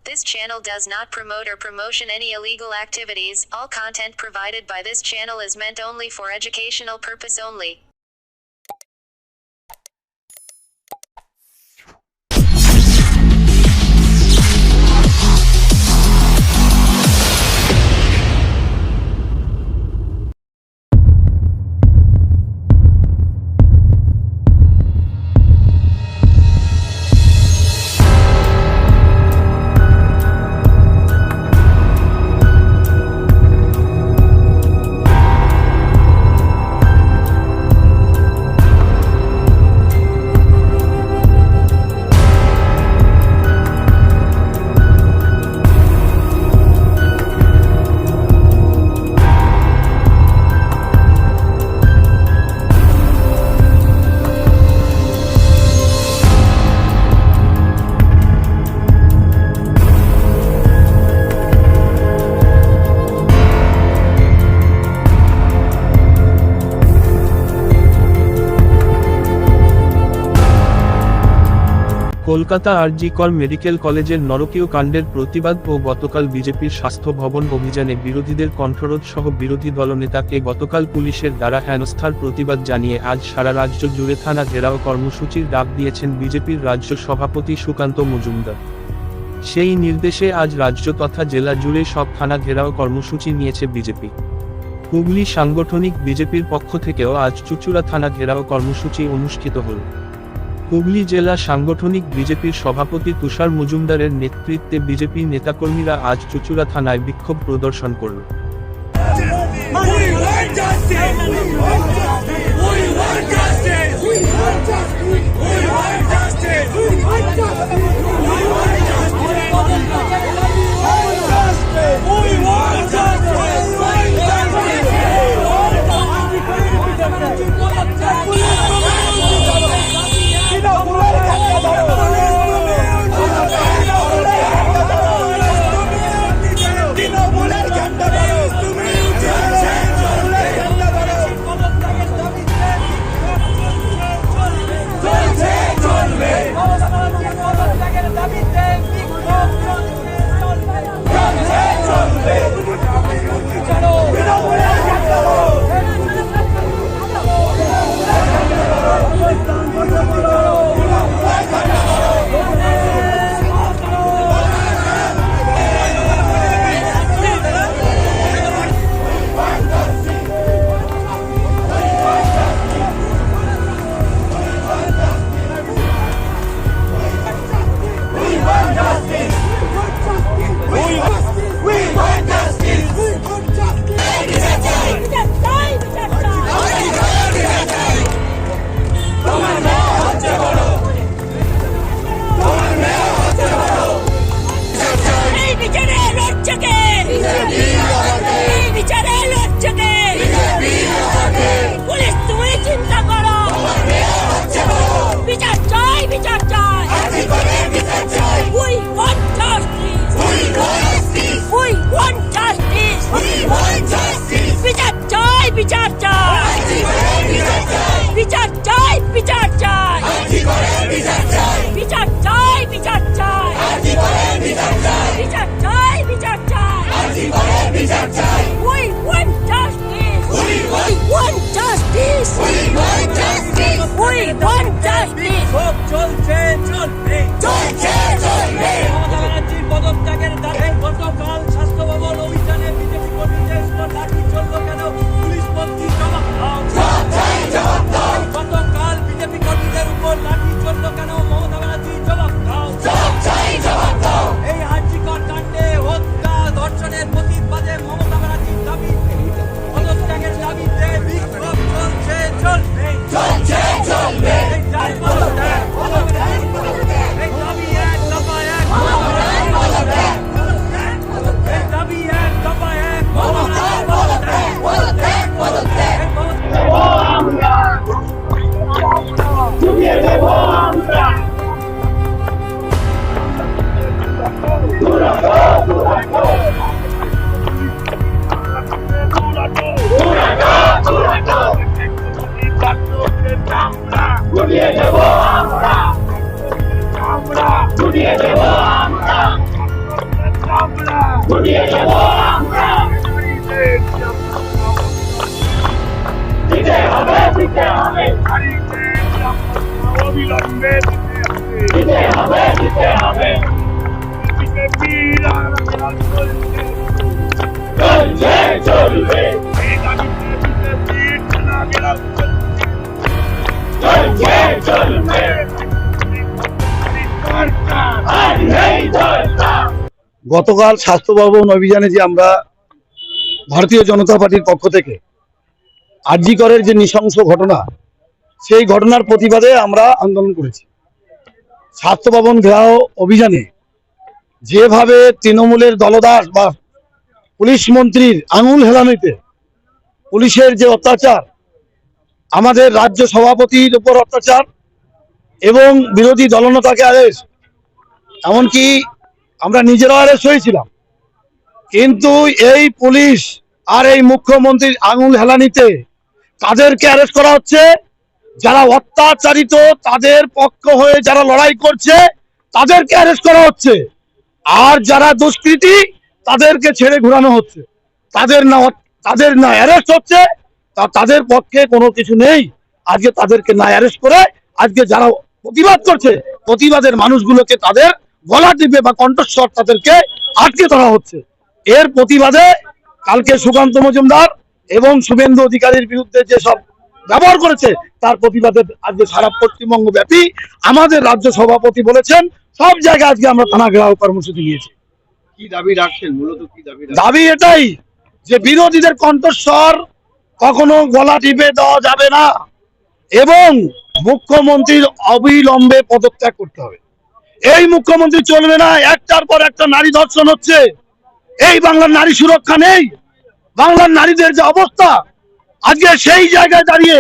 This channel does not promote or promotion any illegal activities. All content provided by this channel is meant only for educational purpose only. Kolkata আর.জি. কর medical কলেজের নরকীয় কাণ্ডের প্রতিবাদ ও গতকাল বিজেপির স্বাস্থ্য ভবন অভিযানে বিরোধীদের কণ্ঠরোধ সহ বিরোধী দলনেতাকে গতকাল পুলিশের দ্বারা হেনস্থার প্রতিবাদ জানিয়ে আজ সারা রাজ্য জুড়ে থানা ঘেরাও কর্মসূচির ডাক দিয়েছেন বিজেপির রাজ্য সভাপতি সুকান্ত মজুমদার। সেই নির্দেশে আজ রাজ্য তথা জেলা জুড়ে সব থানা ঘেরাও কর্মসূচি নিয়েছে বিজেপি। হুগলি সাংগঠনিক বিজেপির পক্ষ থেকেও আজ চুঁচুড়া থানা ঘেরাও কর্মসূচি অনুষ্ঠিত হল। হুগলি জেলা সাংগঠনিক বিজেপির সভাপতি তুষার মজুমদারের নেতৃত্বে বিজেপি নেতাকর্মীরা আজ চুঁচুড়া থানায় বিক্ষোভ প্রদর্শন করল। গতকাল স্বাস্থ্য ভবন অভিযানে যে আমরা ভারতীয় জনতা পার্টির পক্ষ থেকে আরজি করের যে নৃশংস ঘটনা, সেই ঘটনার প্রতিবাদে আমরা আন্দোলন করেছি। স্বাস্থ্য ভবন ঘেরাও অভিযানে যেভাবে তৃণমূলের দলদাস বা পুলিশ মন্ত্রীর আঙুল হেলানিতে পুলিশের যে অত্যাচার, আমাদের রাজ্য সভাপতির উপর অত্যাচার এবং বিরোধী দলনেতাকে অ্যারেস্ট, এমনকি আমরা নিজেরাও অ্যারেস্ট হয়েছিলাম, কিন্তু এই পুলিশ আর এই মুখ্যমন্ত্রীর আঙুল হেলানিতে তাদেরকে অ্যারেস্ট করা হচ্ছে। যারা অত্যাচারিত তাদের পক্ষ হয়ে যারা লড়াই করছে তাদেরকে অ্যারেস্ট করা হচ্ছে, আর যারা দুষ্কৃতী তাদেরকে ছেড়ে ঘোরানো হচ্ছে। তাদের না অ্যারেস্ট হচ্ছে, তাদের পক্ষে কোনো কিছু নেই। আজকে তাদেরকে না অ্যারেস্ট করে আজকে যারা প্রতিবাদ করছে, প্রতিবাদের মানুষগুলোকে তাদের গলা টিপে বা কণ্ঠস্বর তাদেরকে আটকে ধরা হচ্ছে। এর প্রতিবাদে কালকে সুকান্ত মজুমদার এবং শুভেন্দু অধিকারীর বিরুদ্ধে যেসব ব্যবহার করেছে তার প্রতিবাদে আজকে সারা পশ্চিমবঙ্গ ব্যাপী আমাদের রাজ্য সভাপতি বলেছেন সব জায়গায় আজকে আমরা থানা ঘেরাও কর্মসূচি নিয়েছি। কি দাবি রাখছেন, মূলত কি দাবি রাখছেন? দাবি এটাই যে বিরোধীদের কণ্ঠস্বর কখনো গলা টিপে দেওয়া যাবে না এবং মুখ্যমন্ত্রীর অবিলম্বে পদত্যাগ করতে হবে। এই মুখ্যমন্ত্রী চলবে না, একটার পর একটা নারী ধর্ষণ হচ্ছে। এই বাংলার নারী সুরক্ষা নেই। বাংলার নারীদের যে অবস্থা, আজকে সেই জায়গায় দাঁড়িয়ে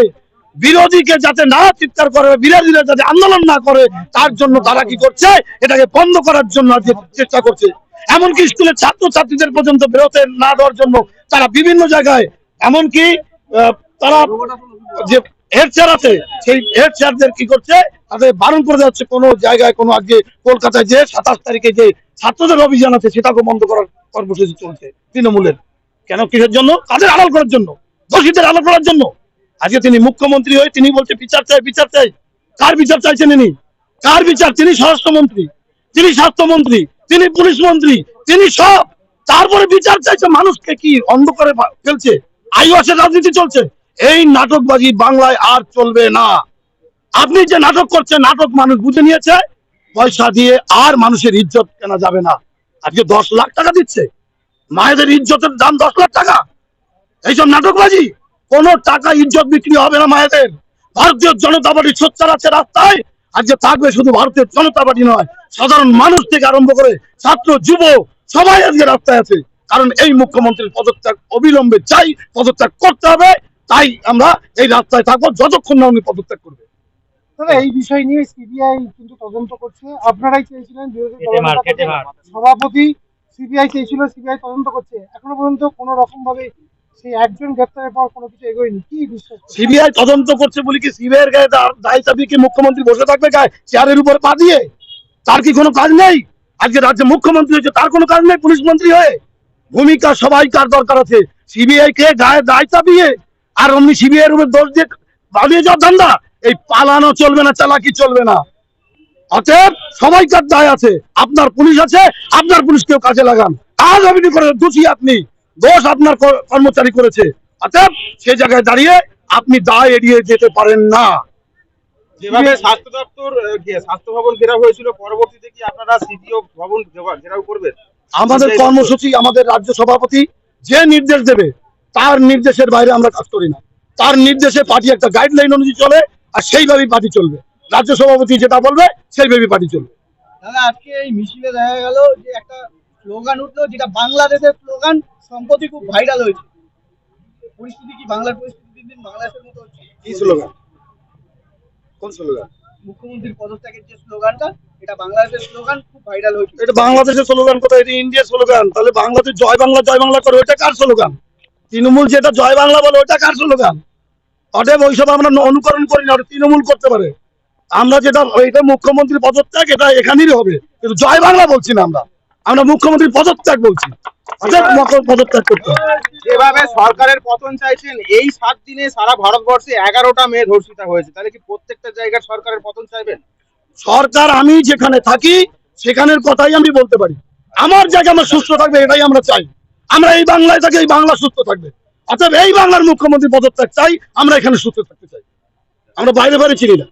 বিরোধীকে যাতে না চিৎকার করে, বিরোধীরা যাতে আন্দোলন না করে, তার জন্য তারা কি করছে, এটাকে বন্ধ করার জন্য আজকে চেষ্টা করছে। এমনকি স্কুলের ছাত্রছাত্রীদের পর্যন্ত বেরোতে না দেওয়ার জন্য তারা বিভিন্ন জায়গায়, এমনকি তারা যে হেড স্যার আছে সেই হেড স্যারদের কি করছে, তাদের বারণ করে যাচ্ছে কোনো জায়গায়। কোনো আজকে কলকাতায় যে 27 তারিখে যে ছাত্রদের অভিযান আছে সেটাকে বন্ধ করার কর্মসূচি চলছে তৃণমূলের। কেন, কিসের জন্য? তাদের আড়াল করার জন্য, দোষীদের আড়াল করার জন্য। আজকে তিনি মুখ্যমন্ত্রী হয়ে তিনি বলছে বিচার চাই, বিচার চাই। কার বিচার চাইছেন ইনি? কার বিচার? তিনি স্বরাষ্ট্রমন্ত্রী, তিনি স্বাস্থ্যমন্ত্রী, তিনি পুলিশ মন্ত্রী, তিনি সব। তারপরে বিচার চাইছে। মানুষকে কি অন্ধ করে ফেলছে? আইওয়াসের রাজনীতি চলছে। এই নাটকবাজি বাংলায় আর চলবে না। আপনি যে নাটক করছেন, নাটক মানুষ বুঝে নিয়েছে। পয়সা দিয়ে আর মানুষের ইজ্জত কেনা যাবে না। আজকে 10 লাখ টাকা দিচ্ছে, মায়েদের ইজ্জতের দাম 10 লাখ টাকা। এইসব নাটকবাজি, কোন টাকা ইজ্জত বিক্রি হবে না মায়েদের। ভারতীয় জনতা পার্টি সোচ্চার আছে রাস্তায়। আজকে থাকবে শুধু ভারতীয় জনতা পার্টি নয়, সাধারণ মানুষ থেকে আরম্ভ করে ছাত্র যুব সবাই আজকে রাস্তায় আছে। কারণ এই মুখ্যমন্ত্রীর পদত্যাগ অবিলম্বে চাই, পদত্যাগ করতে হবে। তাই আমরা এই রাস্তায় থাকবো যতক্ষণ না উনি পদত্যাগ করবে। তবে এই বিষয় নিয়ে সিবিআই কিন্তু তদন্ত করছে। আপনারাই চেয়েছিলেন, বিরোধী দলনেতা সভাপতি, সিবিআই চেয়েছিল, সিবিআই তদন্ত করছে। এখনো পর্যন্ত কোন রকম ভাবে সেই একজন গ্রেপ্তারের পর কোনো কিছু এগোয়নি। কি বিশ্বাস? সিবিআই তদন্ত করছে বলে কি সিবিআই এর গায়ে দায় চাপিয়ে কি মুখ্যমন্ত্রী বসে থাকবে গায়ে চেয়ারের উপর পা দিয়ে? তার কি কোনো কাজ নেই? আজকে রাজ্যে মুখ্যমন্ত্রী হয়েছে, তার কোনো কাজ নেই? পুলিশ মন্ত্রী হয়ে ভূমিকা সবাই কার দরকার আছে। সিবিআই কে গায়ে দায় চাপিয়ে আর অমনি সিবিআই এর উপর দোষ দিয়ে পালিয়ে যাওয়ার ধান্দা, এই পালানো চলবে না, চালাকি চলবে না। অতএব সবাইকার দায় আছে। আপনার পুলিশ আছে, আপনার পুলিশকেও কাজে লাগান। কাজ আপনি করে দোষী, আপনি দোষ আপনার কর্মচারী করেছে। অতএব সেই জায়গায় দাঁড়িয়ে আপনি দায় এড়িয়ে যেতে পারেন না। যেভাবে স্বাস্থ্য দপ্তর স্বাস্থ্য ভবন ঘেরাও হয়েছিল, পরবর্তীতে কি আপনারা সিডিও ভবন ঘেরাও করবেন? আমাদের কর্মসূচি, আমাদের রাজ্য সভাপতি যে নির্দেশ দেবে তার নির্দেশের বাইরে আমরা কাজ করি না। তার নির্দেশে পার্টি একটা গাইডলাইন অনুযায়ী চলে, আর সেইভাবেই পার্টি চলবে। রাজ্য সভাপতি যেটা বলবে সেইভাবেই পার্টি চলবে। দাদা, আজকে এই মিছিলে দেখা গেল যে একটা স্লোগান উঠলো, যেটা বাংলাদেশের স্লোগান, সম্প্রতি খুব ভাইরাল হয়েছে। পরিস্থিতি কি, বাংলার পরিস্থিতি দিন দিন বাংলাদেশের মতো হচ্ছে? কি স্লোগান? কোন স্লোগান? মুখ্যমন্ত্রীর পদত্যাগের যে স্লোগানটা, এটা বাংলাদেশের স্লোগান, খুব ভাইরাল হয়েছে। এটা বাংলাদেশের স্লোগান কোথায়? এটা ইন্ডিয়ার স্লোগান। তাহলে বাংলাদেশ জয় বাংলা করে ওইটা কার স্লোগান? তৃণমূল যেটা জয় বাংলা বলে ওইটা কার স্লোগান? অতএব ওইসব আমরা অনুকরণ করি না, ওটা তৃণমূল করতে পারে। আমরা যেটা, এটা মুখ্যমন্ত্রী পদত্যাগ, এটা এখানেই হবে, কিন্তু জয় বাংলা বলছি না। আমরা মুখ্যমন্ত্রী পদত্যাগ বলছি। অতএব পদত্যাগ করতে হবে। যেভাবে সরকারের পতন চাইছেন, এই 7 দিনে সারা ভারতবর্ষে 11টা মেয়ে ধর্ষিতা হয়েছে, তাহলে কি প্রত্যেকটা জায়গায় সরকারের পতন চাইবেন? সরকার আমি যেখানে থাকি সেখানের কথাই আমি বলতে পারি। আমার জায়গা আমার সুস্থ থাকবে, এটাই আমরা চাই। আমরা এই বাংলায় থাকি, এই বাংলা সুস্থ থাকবে। অর্থাৎ এই বাংলার মুখ্যমন্ত্রী পদত্যাগ চাই, আমরা এখানে সুস্থ থাকতে চাই। আমরা বাইরে বাইরে চিনি না।